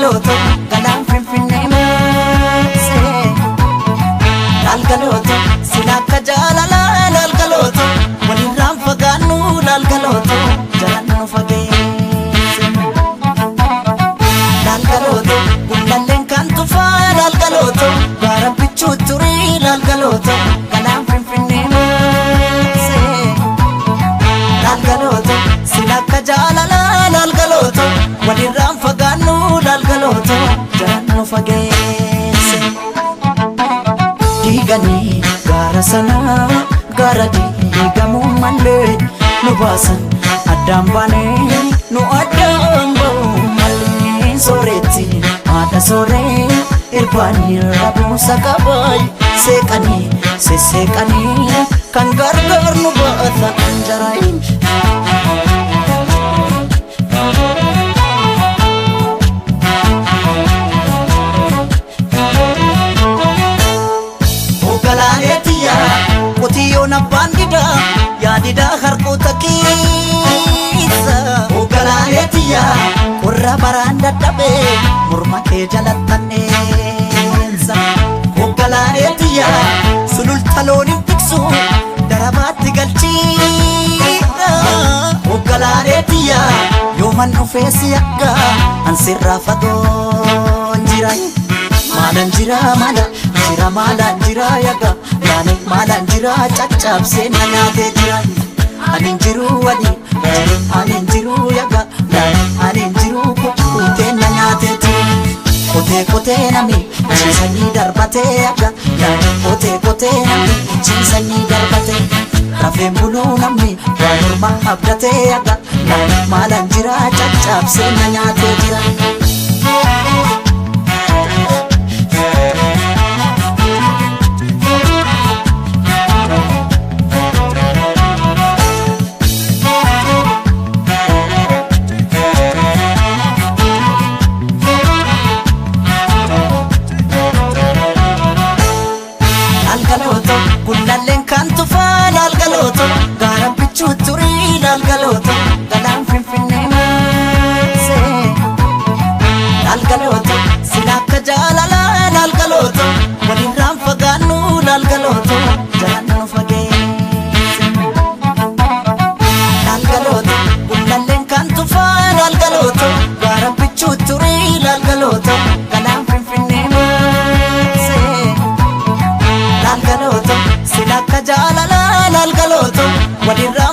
Lalgaloto galaan finfinnee maasee Lalgaloto sila akka jaalalaa Lalgaloto walirraan fagaannu Lalgaloto jalaan nu fageesse Lalgaloto gullalleen kan tufaa Lalgaloto gaara bichuu turii Lalgaloto galaan finfinnee maasee Lalgaloto sila akka jaalalaa Lalgaloto walirraan fagaannu Lalgaloto jalaan nu fageesse Diiganii gaara sanaa gaara diigamuu malee nu baasan addaan baanee nu addaan ba'uu malee sooretti haadha sooree irbaanii rabuusa qabaay seeqanii sesseeqanii kan gargaar nu baata anjaraayin Qotiyoon abbaan didaa yaadidaa harkoota keessa Ogalaaleetiyaa qorra baraan dadhabee morma kee jalattanneessa Ogalaaleetiyaa sululta looniin tiksu darabaatti galchiidha Ogalaaleetiyaa yooman dhufeesi akka ansirraa fagoon jira Maalan jira maalan jira yaga Yaani maalan jira caccabsee na nyaatee jira Anin jiru anin jiru yaga Anin jiru kutee na nyaatee jira Kotee nami ciisanii darbatee yaga Kotee nami ciisanii darbatee Rafeen buluu namni waan morma abdatee yaga Maalan jira caccabsee na nyaatee jira Lalgaloto gullalleen kan tufaa Lalgaloto gaara bichuu turii Lalgaloto galaan finfinnee maasee Lalgaloto sila akka jaalalaa Lalgaloto walirraan fagaannu Lalgaloto jalaan nu fageesse Lalgaloto gullalleen kan tufaa Lalgaloto gaara bichuu turii Lalgaloto galaan finfinnee maasee Lalgaloto sila akka jaalalaa Lalgaloto walirraan